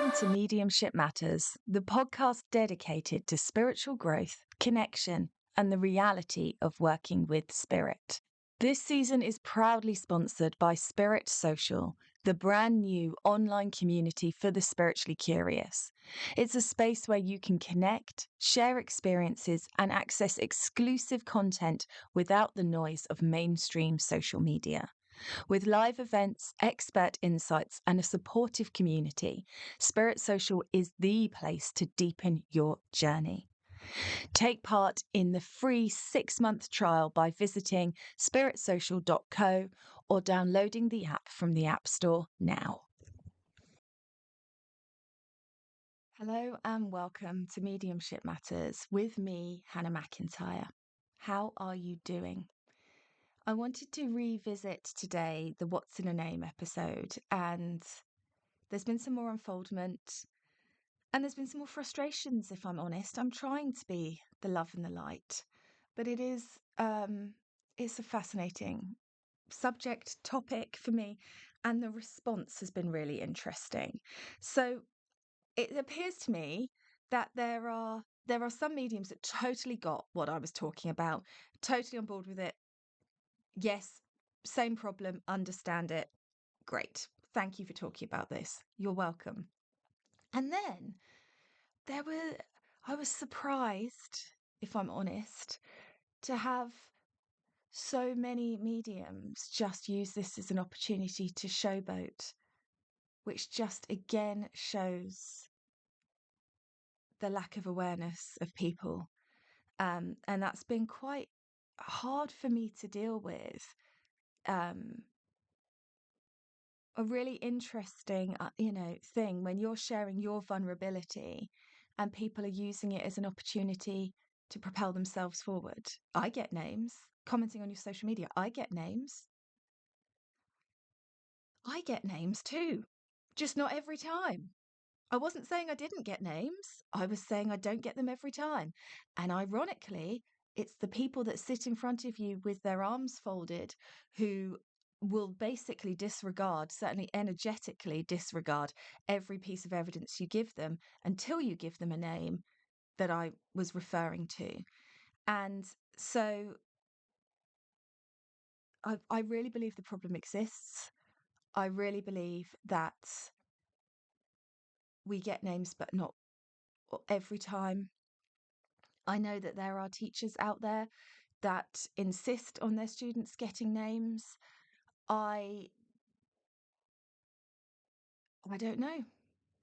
Welcome to Mediumship Matters, the podcast dedicated to spiritual growth, connection, and the reality of working with spirit. This season is proudly sponsored by Spirit Social, the brand new online community for the spiritually curious. It's a space where you can connect, share experiences, and access exclusive content without the noise of mainstream social media. With live events, expert insights, and a supportive community, Spirit Social is the place to deepen your journey. Take part in the free 6-month trial by visiting spiritsocial.co or downloading the app from the App Store now. Hello and welcome to Mediumship Matters with me, Hannah McIntyre. How are you doing? I wanted to revisit today the What's in a Name episode, and there's been some more unfoldment and there's been some more frustrations, if I'm honest. I'm trying to be the love and the light, but it's a fascinating subject topic for me, and the response has been really interesting. So it appears to me that there are some mediums that totally got what I was talking about, totally on board with it. Yes, same problem, understand it. Great. Thank you for talking about this. You're welcome. And then I was surprised, if I'm honest, to have so many mediums just use this as an opportunity to showboat, which just again shows the lack of awareness of people. And that's been quite hard for me to deal with. A really interesting, thing when you're sharing your vulnerability and people are using it as an opportunity to propel themselves forward. I get names commenting on your social media. I get names too, just not every time. I wasn't saying I didn't get names. I was saying I don't get them every time. And ironically, it's the people that sit in front of you with their arms folded who will basically disregard, certainly energetically disregard, every piece of evidence you give them until you give them a name that I was referring to. And so I really believe the problem exists. I really believe that we get names, but not every time. I know that there are teachers out there that insist on their students getting names. I don't know.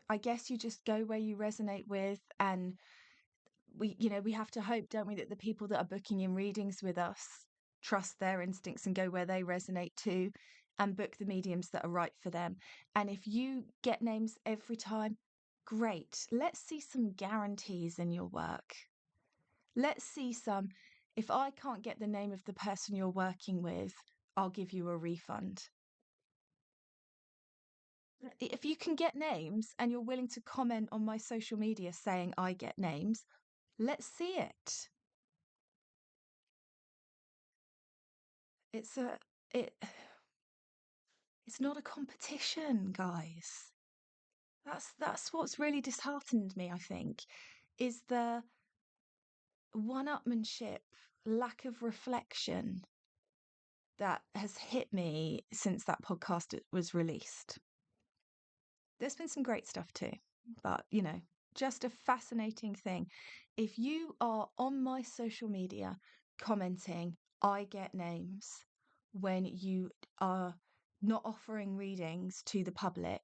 I guess you just go where you resonate with, and we have to hope, don't we, that the people that are booking in readings with us trust their instincts and go where they resonate too, and book the mediums that are right for them. And if you get names every time, great. Let's see some guarantees in your work. Let's see some. If I can't get the name of the person you're working with, I'll give you a refund. If you can get names and you're willing to comment on my social media saying I get names, let's see it. It's not a competition, guys. That's what's really disheartened me, I think, is the one-upmanship, lack of reflection that has hit me since that podcast was released. There's been some great stuff too, but just a fascinating thing. If you are on my social media commenting, I get names, when you are not offering readings to the public,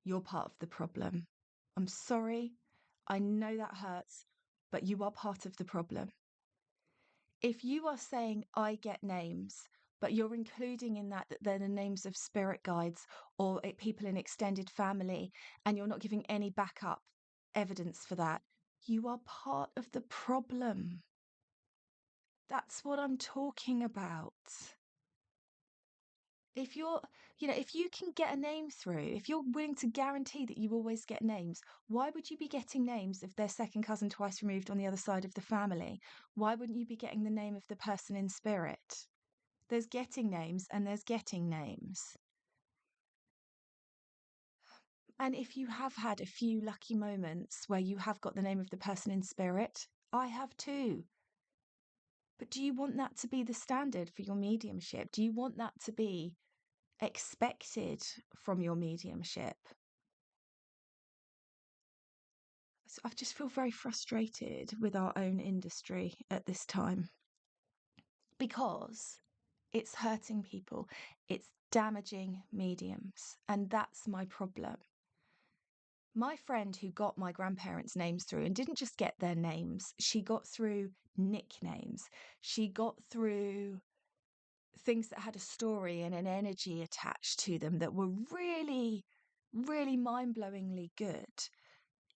you're part of the problem. I'm sorry. I know that hurts, but you are part of the problem. If you are saying I get names, but you're including in that they're the names of spirit guides or people in extended family, and you're not giving any backup evidence for that, you are part of the problem. That's what I'm talking about. If if you can get a name through, if you're willing to guarantee that you always get names, why would you be getting names if they're second cousin twice removed on the other side of the family? Why wouldn't you be getting the name of the person in spirit? There's getting names and there's getting names. And if you have had a few lucky moments where you have got the name of the person in spirit, I have too. But do you want that to be the standard for your mediumship? Do you want that to be expected from your mediumship? So I just feel very frustrated with our own industry at this time because it's hurting people, it's damaging mediums, and that's my problem. My friend who got my grandparents' names through and didn't just get their names, she got through nicknames. She got through things that had a story and an energy attached to them that were really, really mind-blowingly good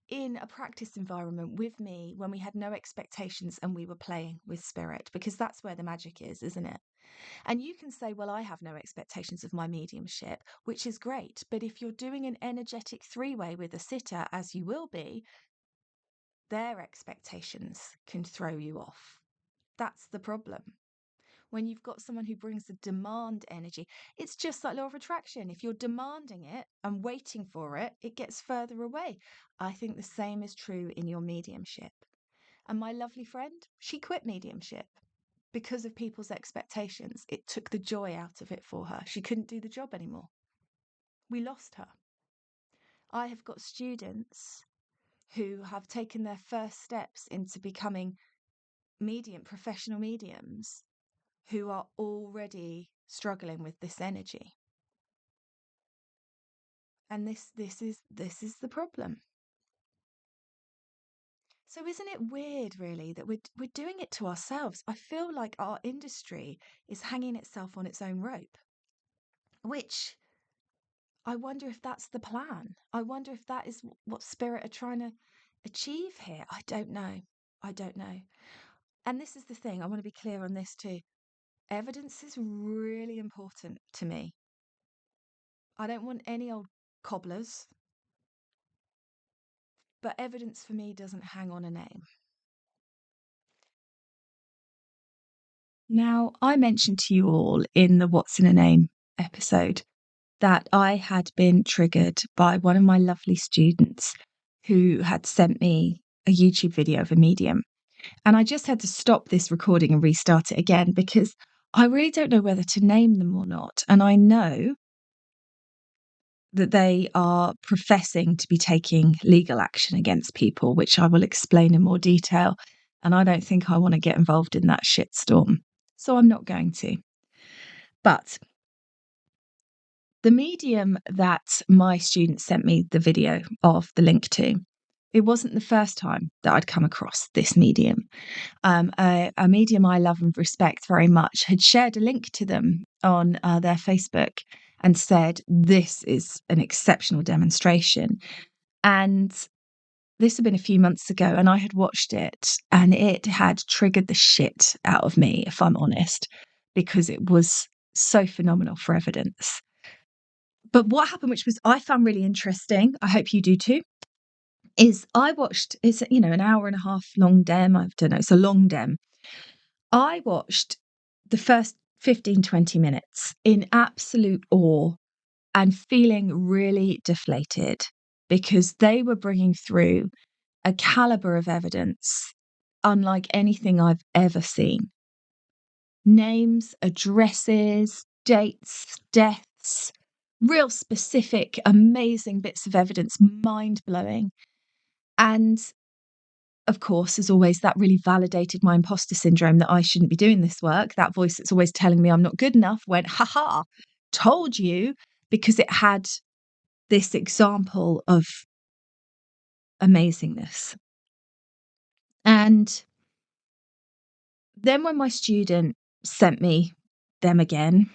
in a practice environment with me when we had no expectations and we were playing with spirit, because that's where the magic is, isn't it? And you can say, well, I have no expectations of my mediumship, which is great. But if you're doing an energetic three-way with a sitter, as you will be, their expectations can throw you off. That's the problem. When you've got someone who brings the demand energy, it's just like law of attraction. If you're demanding it and waiting for it, it gets further away. I think the same is true in your mediumship. And my lovely friend, she quit mediumship because of people's expectations. It took the joy out of it for her. She couldn't do the job anymore. We lost her. I have got students who have taken their first steps into becoming professional mediums, who are already struggling with this energy. And this is the problem. So isn't it weird, really, that we're doing it to ourselves? I feel like our industry is hanging itself on its own rope, which I wonder if that's the plan. I wonder if that is what spirit are trying to achieve here. I don't know. I don't know. And this is the thing. I want to be clear on this too. Evidence is really important to me. I don't want any old cobblers, but evidence for me doesn't hang on a name. Now, I mentioned to you all in the What's in a Name episode that I had been triggered by one of my lovely students who had sent me a YouTube video of a medium. And I just had to stop this recording and restart it again because I really don't know whether to name them or not. And I know that they are professing to be taking legal action against people, which I will explain in more detail. And I don't think I want to get involved in that shitstorm. So I'm not going to. But the medium that my student sent me the video of, the link to, it wasn't the first time that I'd come across this medium. A medium I love and respect very much had shared a link to them on their Facebook and said, this is an exceptional demonstration. And this had been a few months ago, and I had watched it, and it had triggered the shit out of me, if I'm honest, because it was so phenomenal for evidence. But what happened, which was I found really interesting, I hope you do too, is I watched, it's, an hour and a half long dem. I don't know, it's a long dem. I watched the first 15, 20 minutes in absolute awe and feeling really deflated because they were bringing through a caliber of evidence unlike anything I've ever seen. Names, addresses, dates, deaths, real specific, amazing bits of evidence, mind-blowing. And of course, as always, that really validated my imposter syndrome that I shouldn't be doing this work. That voice that's always telling me I'm not good enough went, ha, told you, because it had this example of amazingness. And then when my student sent me them again,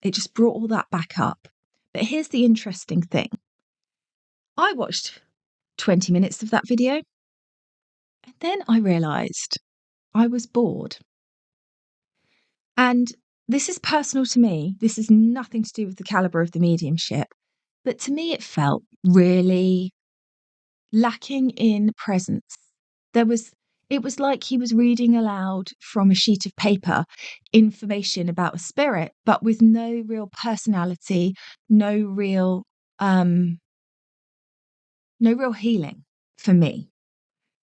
it just brought all that back up. But here's the interesting thing. I watched 20 minutes of that video, and then I realised I was bored. And this is personal to me. This is nothing to do with the calibre of the mediumship. But to me, it felt really lacking in presence. It was like he was reading aloud from a sheet of paper information about a spirit, but with no real personality, no real no real healing for me.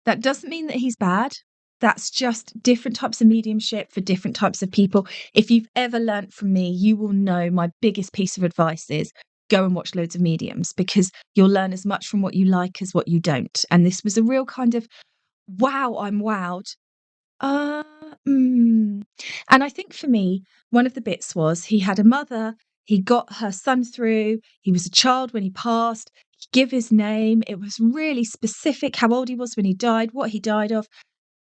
That doesn't mean that he's bad. That's just different types of mediumship for different types of people. If you've ever learnt from me, you will know my biggest piece of advice is go and watch loads of mediums, because you'll learn as much from what you like as what you don't. And this was a real kind of, wow, I'm wowed. Uh, mm. And I think for me, one of the bits was he had a mother, he got her son through, he was a child when he passed, he gave his name. It was really specific how old he was when he died, what he died of.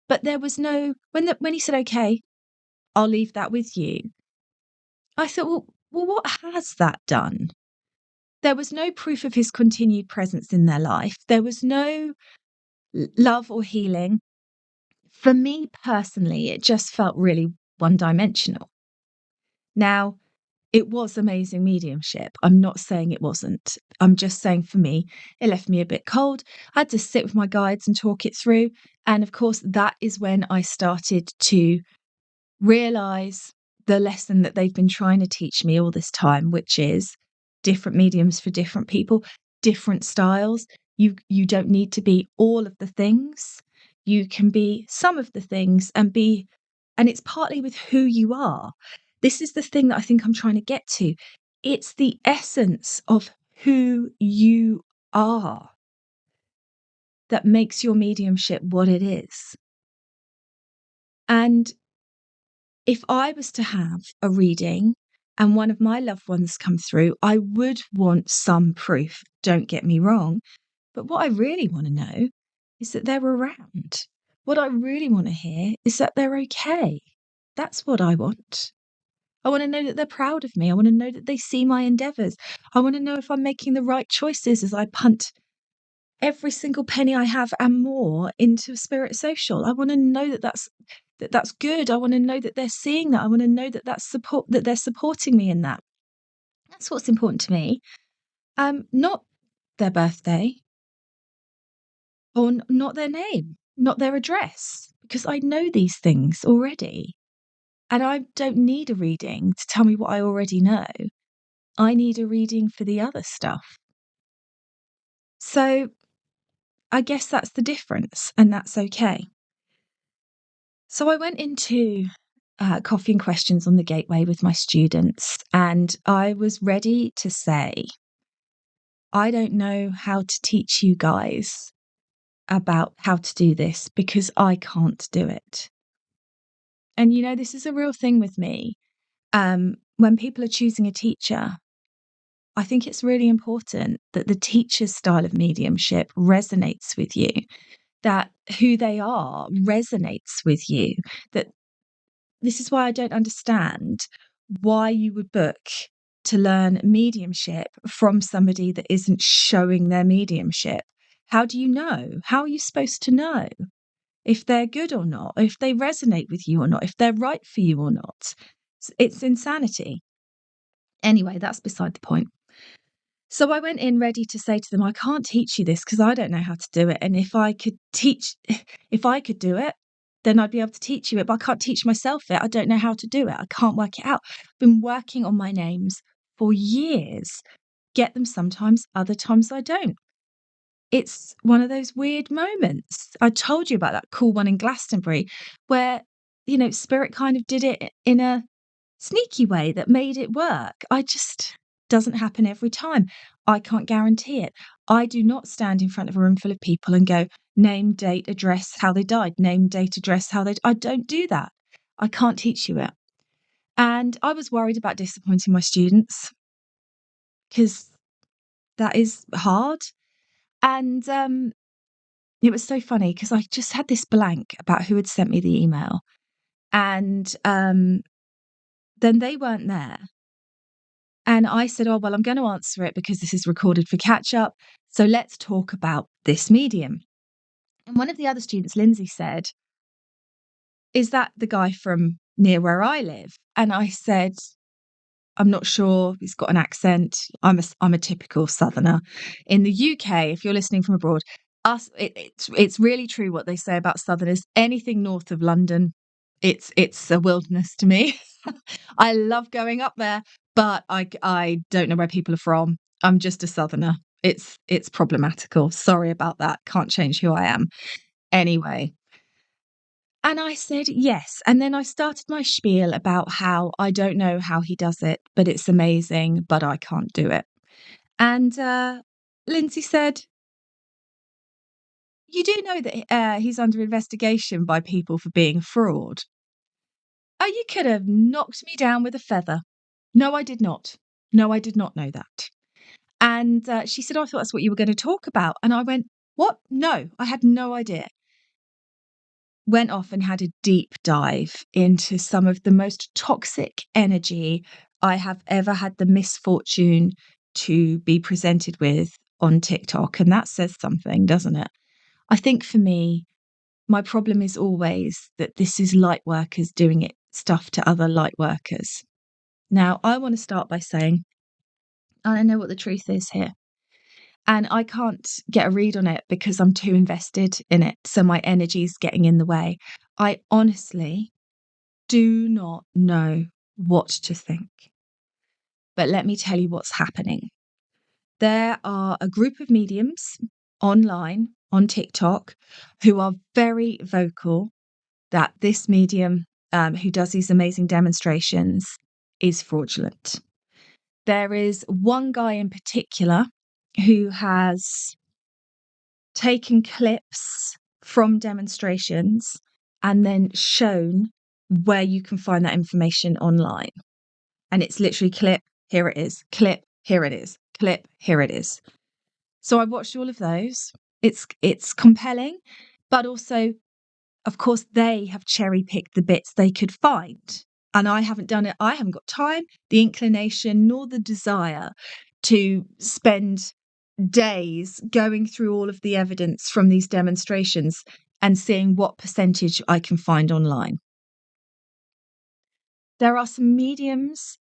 But there was no, when he said, okay, I'll leave that with you. I thought, well, what has that done? There was no proof of his continued presence in their life. There was no love or healing. For me personally, it just felt really one-dimensional. Now, it was amazing mediumship. I'm not saying it wasn't. I'm just saying for me, it left me a bit cold. I had to sit with my guides and talk it through. And of course, that is when I started to realize the lesson that they've been trying to teach me all this time, which is different mediums for different people, different styles. You don't need to be all of the things. You can be some of the things and it's partly with who you are. This is the thing that I think I'm trying to get to. It's the essence of who you are that makes your mediumship what it is. And if I was to have a reading and one of my loved ones come through, I would want some proof, don't get me wrong. But what I really want to know is that they're around. What I really want to hear is that they're okay. That's what I want. I want to know that they're proud of me. I want to know that they see my endeavours. I want to know if I'm making the right choices as I punt every single penny I have and more into Spirit Social. I want to know that that's good. I want to know that they're seeing that. I want to know that that they're supporting me in that. That's what's important to me. Not their birthday or not their name, not their address, because I know these things already. And I don't need a reading to tell me what I already know. I need a reading for the other stuff. So I guess that's the difference, and that's okay. So I went into Coffee and Questions on the Gateway with my students, and I was ready to say, I don't know how to teach you guys about how to do this because I can't do it. And this is a real thing with me. When people are choosing a teacher, I think it's really important that the teacher's style of mediumship resonates with you, that who they are resonates with you, that this is why I don't understand why you would book to learn mediumship from somebody that isn't showing their mediumship. How do you know? How are you supposed to know if they're good or not, if they resonate with you or not, if they're right for you or not? It's insanity. Anyway, that's beside the point. So I went in ready to say to them, I can't teach you this because I don't know how to do it. And if I could do it, then I'd be able to teach you it. But I can't teach myself it. I don't know how to do it. I can't work it out. I've been working on my names for years. Get them sometimes, other times I don't. It's one of those weird moments. I told you about that cool one in Glastonbury where, Spirit kind of did it in a sneaky way that made it work. Doesn't happen every time. I can't guarantee it. I do not stand in front of a room full of people and go, name, date, address, how they died, name, date, address, I don't do that. I can't teach you it. And I was worried about disappointing my students because that is hard. And it was so funny because I just had this blank about who had sent me the email. And then they weren't there. And I said, oh, well, I'm going to answer it because this is recorded for catch up. So let's talk about this medium. And one of the other students, Lindsay, said, is that the guy from near where I live? And I said, I'm not sure. He's got an accent. I'm a typical Southerner. In the UK, if you're listening from abroad, it's really true what they say about Southerners. Anything north of London, it's a wilderness to me. I love going up there, but I don't know where people are from. I'm just a Southerner. it's problematical. Sorry about that. Can't change who I am. Anyway. And I said, yes. And then I started my spiel about how I don't know how he does it, but it's amazing, but I can't do it. And Lindsay said, you do know that he's under investigation by people for being a fraud. Oh, you could have knocked me down with a feather. No, I did not. No, I did not know that. And she said, I thought that's what you were going to talk about. And I went, what? No, I had no idea. Went off and had a deep dive into some of the most toxic energy I have ever had the misfortune to be presented with on TikTok. And that says something, doesn't it? I think for me, my problem is always that this is light workers doing it stuff to other light workers. Now, I want to start by saying, I know what the truth is here. And I can't get a read on it because I'm too invested in it. So my energy's getting in the way. I honestly do not know what to think. But let me tell you what's happening. There are a group of mediums online on TikTok who are very vocal that this medium who does these amazing demonstrations is fraudulent. There is one guy in particular who has taken clips from demonstrations and then shown where you can find that information online. And it's literally clip, here it is, clip, here it is, clip, here it is. So I watched all of those. It's compelling, but also, of course, they have cherry-picked the bits they could find. And I haven't done it. I haven't got time, the inclination, nor the desire to spend days going through all of the evidence from these demonstrations and seeing what percentage I can find online. There are some mediums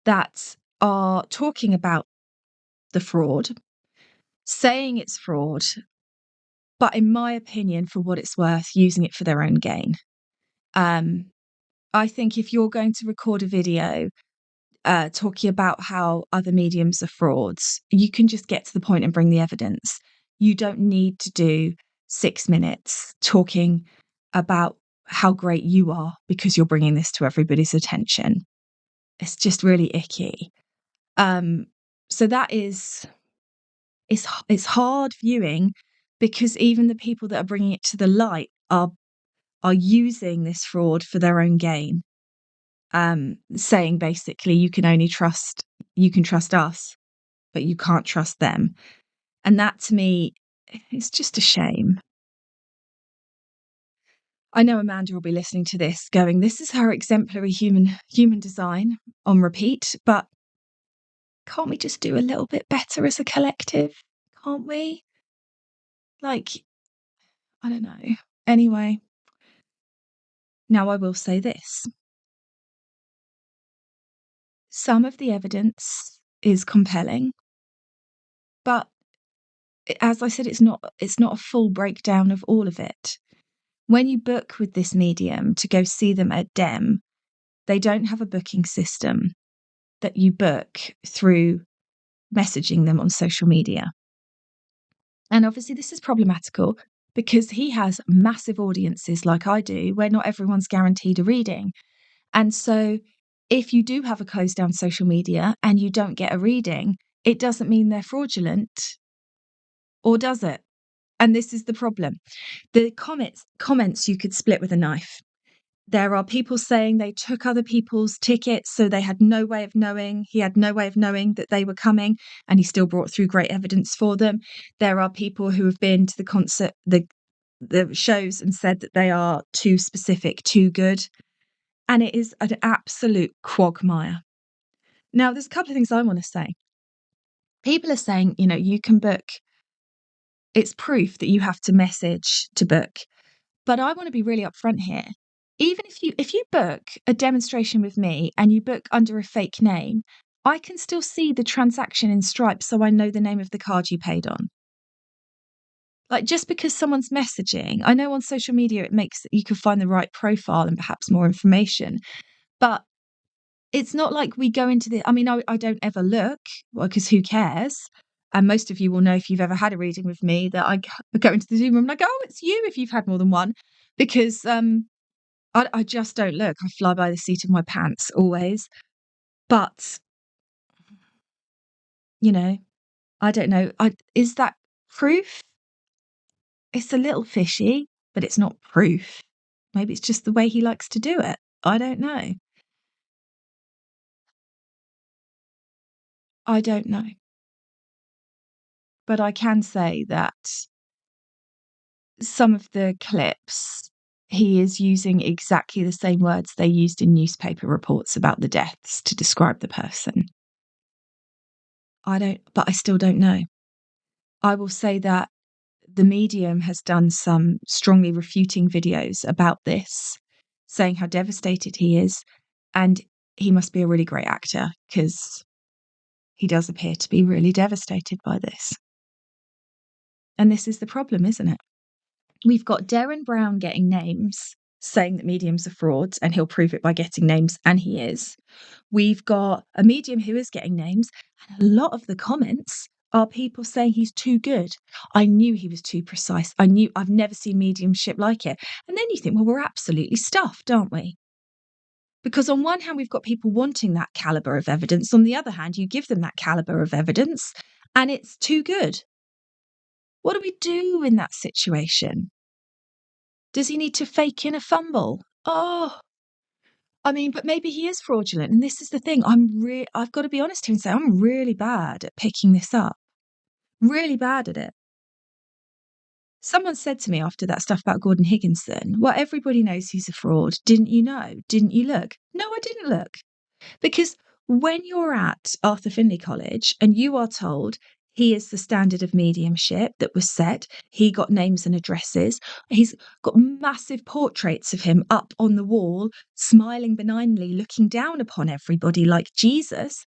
that are talking about the fraud, saying it's fraud, but in my opinion, for what it's worth, using it for their own gain. I think if you're going to record a video talking about how other mediums are frauds, you can just get to the point and bring the evidence. You don't need to do 6 minutes talking about how great you are because you're bringing this to everybody's attention. It's just really icky. So that is, it's hard viewing because even the people that are bringing it to the light are using this fraud for their own gain. Saying basically you can trust us, but you can't trust them. And that to me is just a shame. I know Amanda will be listening to this going, this is her exemplary human design on repeat, but can't we just do a little bit better as a collective? Can't we? Like, I don't know. Anyway, now I will say this. Some of the evidence is compelling, but as I said, it's not a full breakdown of all of it. When you book with this medium to go see them at Dem, they don't have a booking system that you book through messaging them on social media. And obviously this is problematical because he has massive audiences like I do, where not everyone's guaranteed a reading. And so if you do have a closed down social media and you don't get a reading, it doesn't mean they're fraudulent. Or does it? And this is the problem. The comments you could split with a knife. There are people saying they took other people's tickets, so they had no way of knowing. He had no way of knowing that they were coming, and he still brought through great evidence for them. There are people who have been to the concert, the shows, and said that they are too specific, too good. And it is an absolute quagmire. Now, there's a couple of things I want to say. People are saying, you can book. It's proof that you have to message to book. But I want to be really upfront here. Even if you book a demonstration with me and you book under a fake name, I can still see the transaction in Stripe so I know the name of the card you paid on. Like, just because someone's messaging, I know on social media you can find the right profile and perhaps more information, but it's not like we go into I don't ever look, because who cares? And most of you will know, if you've ever had a reading with me, that I go into the Zoom room and I go, "Oh, it's you," if you've had more than one, because I just don't look. I fly by the seat of my pants always. But, you know, I don't know. Is that proof? It's a little fishy, but it's not proof. Maybe it's just the way he likes to do it. I don't know. I don't know. But I can say that some of the clips, he is using exactly the same words they used in newspaper reports about the deaths to describe the person. But I still don't know. I will say that the medium has done some strongly refuting videos about this, saying how devastated he is. And he must be a really great actor, because he does appear to be really devastated by this. And this is the problem, isn't it? We've got Darren Brown getting names, saying that mediums are frauds, and he'll prove it by getting names, and he is. We've got a medium who is getting names, and a lot of the comments are people saying he's too good. I knew he was too precise. I've never seen mediumship like it. And then you think, well, we're absolutely stuffed, aren't we? Because on one hand, we've got people wanting that caliber of evidence. On the other hand, you give them that caliber of evidence and it's too good. What do we do in that situation? Does he need to fake in a fumble? Oh, I mean, but maybe he is fraudulent. And this is the thing. I've got to be honest here and say I'm really bad at picking this up. Really bad at it. Someone said to me after that stuff about Gordon Higginson, well, everybody knows he's a fraud. Didn't you know? Didn't you look? No, I didn't look. Because when you're at Arthur Findlay College and you are told he is the standard of mediumship that was set, he got names and addresses, he's got massive portraits of him up on the wall, smiling benignly, looking down upon everybody like Jesus,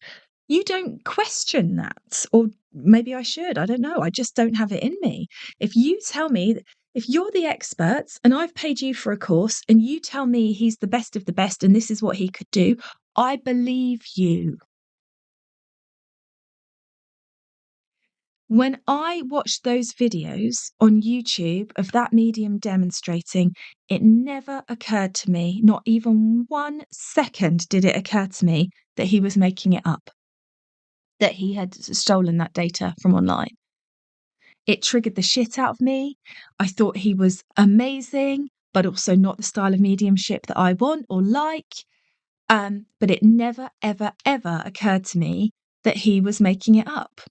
you don't question that. Or maybe I should. I don't know. I just don't have it in me. If you tell me, if you're the experts and I've paid you for a course and you tell me he's the best of the best and this is what he could do, I believe you. When I watched those videos on YouTube of that medium demonstrating, it never occurred to me, not even 1 second did it occur to me, that he was making it up, that he had stolen that data from online. It triggered the shit out of me. I thought he was amazing, but also not the style of mediumship that I want or like. But it never, ever, ever occurred to me that he was making it up.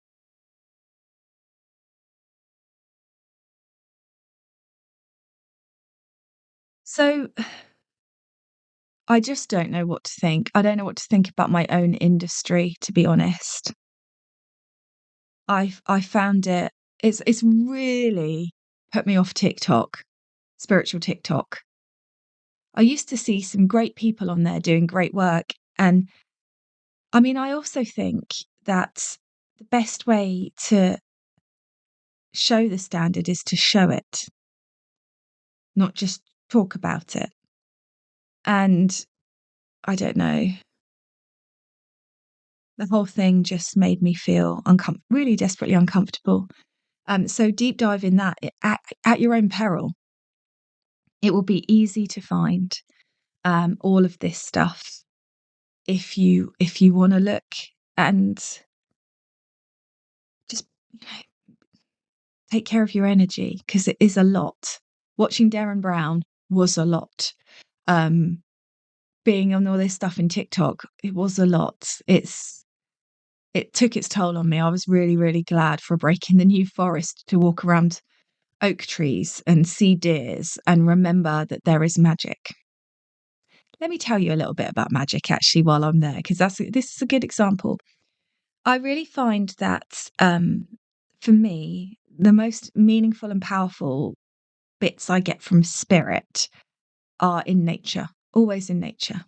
So I just don't know what to think. I don't know what to think about my own industry, to be honest. I found it's really put me off TikTok, spiritual TikTok. I used to see some great people on there doing great work. And I mean, I also think that the best way to show the standard is to show it, not just talk about it. And I don't know. The whole thing just made me feel really desperately uncomfortable. So deep dive in that at your own peril. It will be easy to find all of this stuff if you want to look, and just take care of your energy, because it is a lot. Watching Darren Brown was a lot. Being on all this stuff in TikTok, it was a lot. It took its toll on me. I was really, really glad for a break in the New Forest to walk around oak trees and see deers and remember that there is magic. Let me tell you a little bit about magic actually while I'm there, because this is a good example. I really find that for me, the most meaningful and powerful bits I get from spirit are in nature, always in nature.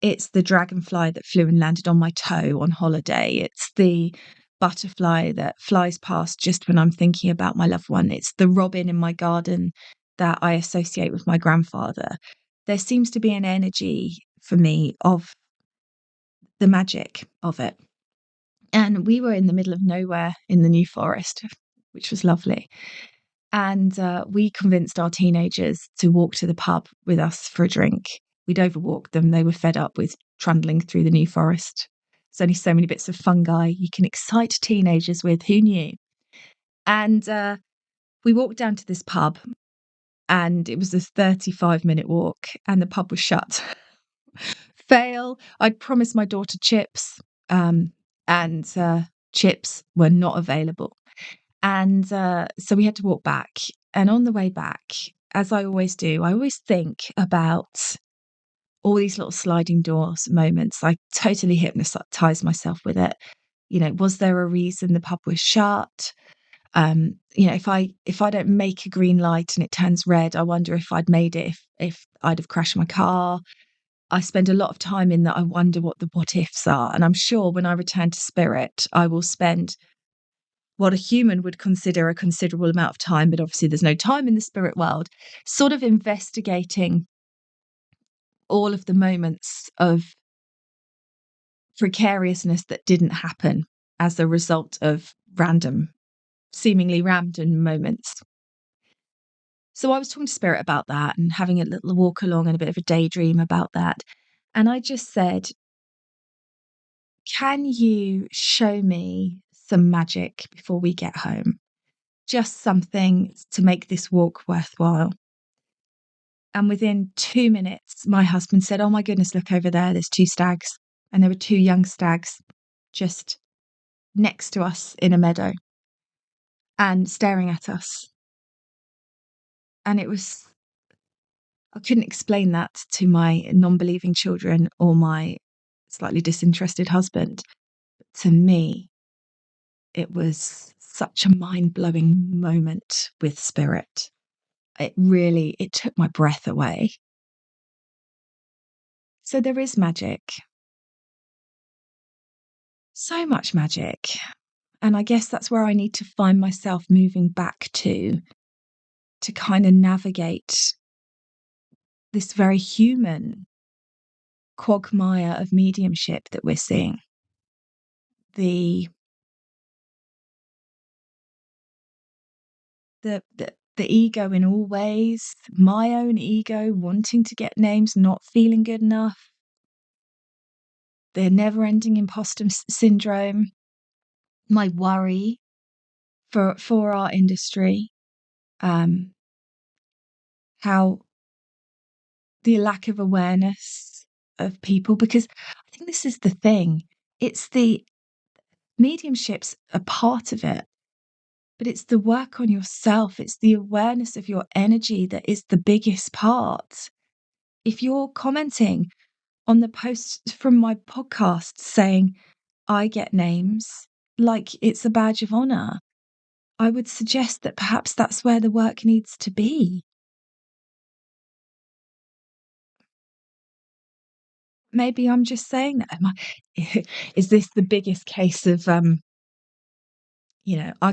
It's the dragonfly that flew and landed on my toe on holiday. It's the butterfly that flies past just when I'm thinking about my loved one. It's the robin in my garden that I associate with my grandfather. There seems to be an energy for me of the magic of it. And we were in the middle of nowhere in the New Forest, which was lovely. And we convinced our teenagers to walk to the pub with us for a drink. We'd overwalked them. They were fed up with trundling through the New Forest. There's only so many bits of fungi you can excite teenagers with. Who knew? And we walked down to this pub, and it was a 35-minute walk, and the pub was shut. Fail. I'd promised my daughter chips, and chips were not available. And so we had to walk back. And on the way back, as I always do, I always think about all these little sliding doors moments. I totally hypnotized myself with it. Was there a reason the pub was shut? If I don't make a green light and it turns red, I wonder if I'd made it, if I'd have crashed my car. I spend a lot of time in that. I wonder what the what ifs are. And I'm sure when I return to spirit, I will spend what a human would consider a considerable amount of time, but obviously there's no time in the spirit world, sort of investigating all of the moments of precariousness that didn't happen as a result of seemingly random moments. So I was talking to Spirit about that and having a little walk along and a bit of a daydream about that. And I just said, can you show me some magic before we get home? Just something to make this walk worthwhile. And within 2 minutes, my husband said, oh my goodness, look over there, there's 2 stags. And there were 2 young stags just next to us in a meadow and staring at us. And I couldn't explain that to my non-believing children or my slightly disinterested husband. But to me, it was such a mind-blowing moment with spirit. It took my breath away. So there is magic. So much magic. And I guess that's where I need to find myself moving back to kind of navigate this very human quagmire of mediumship that we're seeing. The ego in all ways, my own ego wanting to get names, not feeling good enough, the never-ending imposter syndrome, my worry for our industry, how the lack of awareness of people, because I think this is the thing. It's the mediumship's a part of it, but it's the work on yourself. It's the awareness of your energy that is the biggest part. If you're commenting on the post from my podcast saying, I get names like it's a badge of honor, I would suggest that perhaps that's where the work needs to be. Maybe I'm just saying that. Is this the biggest case of, I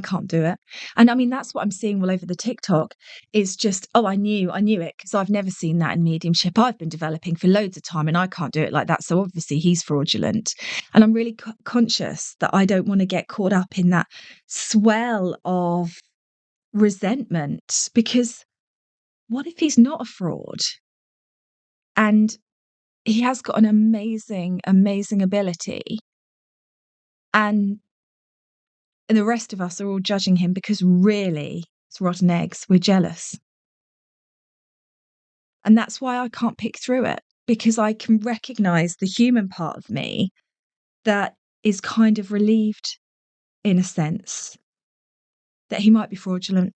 can't do it? And I mean, that's what I'm seeing all over the TikTok is just, oh, I knew it because I've never seen that in mediumship. I've been developing for loads of time and I can't do it like that. So obviously he's fraudulent. And I'm really conscious that I don't want to get caught up in that swell of resentment, because what if he's not a fraud? And he has got an amazing, amazing ability. And the rest of us are all judging him because really, it's rotten eggs. We're jealous. And that's why I can't pick through it, because I can recognize the human part of me that is kind of relieved, in a sense, that he might be fraudulent.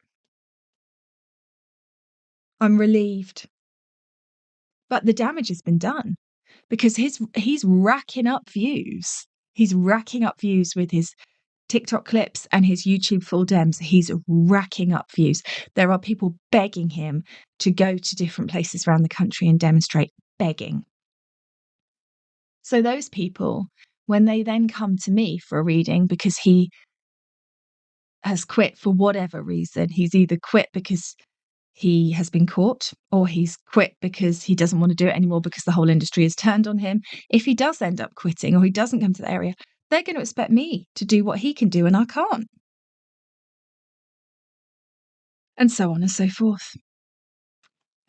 I'm relieved. But the damage has been done because he's racking up views. He's racking up views with his TikTok clips and his YouTube full dems. He's racking up views. There are people begging him to go to different places around the country and demonstrate, begging. So those people, when they then come to me for a reading because he has quit for whatever reason, he's either quit because he has been caught or he's quit because he doesn't want to do it anymore because the whole industry has turned on him. If he does end up quitting or he doesn't come to the area, they're going to expect me to do what he can do and I can't. And so on and so forth.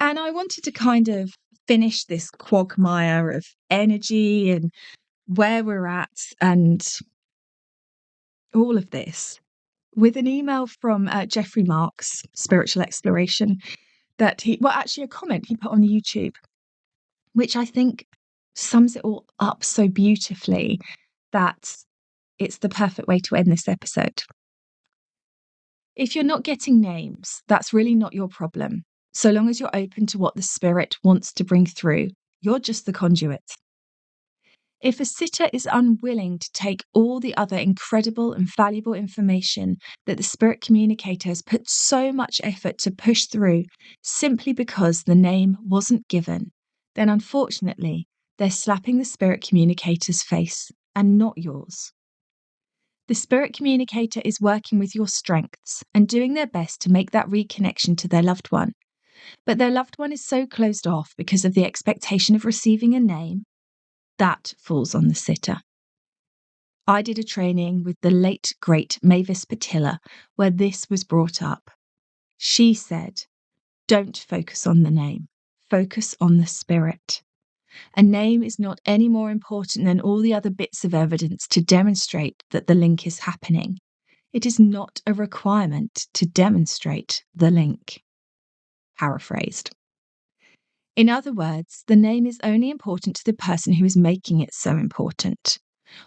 And I wanted to kind of finish this quagmire of energy and where we're at and all of this with an email from Jeffrey Marks, Spiritual Exploration, actually a comment he put on YouTube, which I think sums it all up so beautifully that it's the perfect way to end this episode. If you're not getting names, that's really not your problem. So long as you're open to what the spirit wants to bring through, you're just the conduit. If a sitter is unwilling to take all the other incredible and valuable information that the spirit communicator has put so much effort to push through simply because the name wasn't given, then unfortunately, they're slapping the spirit communicator's face and not yours. The spirit communicator is working with your strengths and doing their best to make that reconnection to their loved one. But their loved one is so closed off because of the expectation of receiving a name, that falls on the sitter. I did a training with the late, great Mavis Patilla where this was brought up. She said, don't focus on the name, focus on the spirit. A name is not any more important than all the other bits of evidence to demonstrate that the link is happening. It is not a requirement to demonstrate the link. Paraphrased. In other words, the name is only important to the person who is making it so important.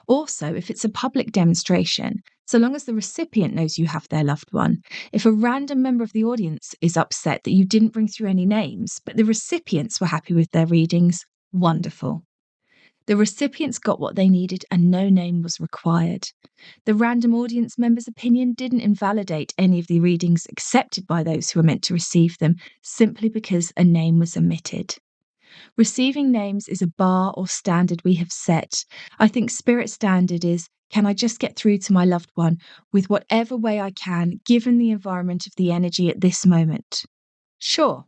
Also, if it's a public demonstration, so long as the recipient knows you have their loved one, if a random member of the audience is upset that you didn't bring through any names, but the recipients were happy with their readings, wonderful. The recipients got what they needed and no name was required. The random audience member's opinion didn't invalidate any of the readings accepted by those who were meant to receive them simply because a name was omitted. Receiving names is a bar or standard we have set. I think spirit standard is, can I just get through to my loved one with whatever way I can, given the environment of the energy at this moment? Sure,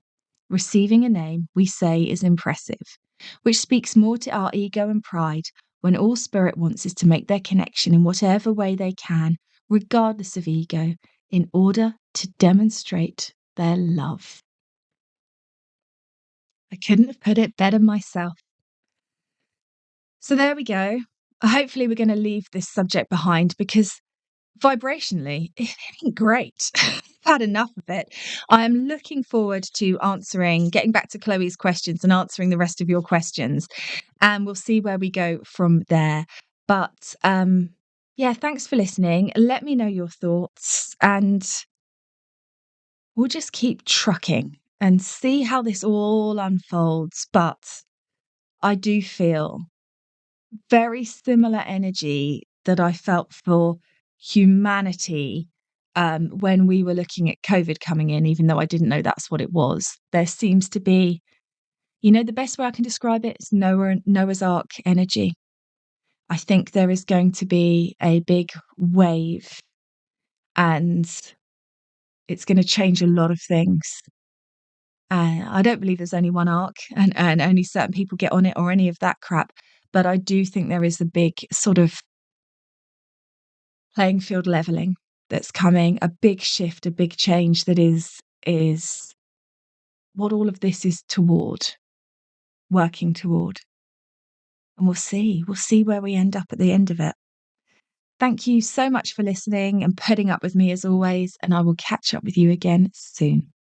receiving a name, we say, is impressive, which speaks more to our ego and pride when all spirit wants is to make their connection in whatever way they can, regardless of ego, in order to demonstrate their love. I couldn't have put it better myself. So there we go. Hopefully we're going to leave this subject behind because vibrationally, it ain't great. I've had enough of it. I'm looking forward to getting back to Chloe's questions and answering the rest of your questions. And we'll see where we go from there. But yeah, thanks for listening. Let me know your thoughts and we'll just keep trucking and see how this all unfolds. But I do feel very similar energy that I felt for humanity when we were looking at COVID coming in, even though I didn't know that's what it was. There seems to be, the best way I can describe it is Noah's Ark energy. I think there is going to be a big wave and it's going to change a lot of things. I don't believe there's only one arc and only certain people get on it or any of that crap. But I do think there is a big sort of playing field leveling that's coming, a big shift, a big change that is what all of this is working toward. And we'll see where we end up at the end of it. Thank you so much for listening and putting up with me as always, and I will catch up with you again soon.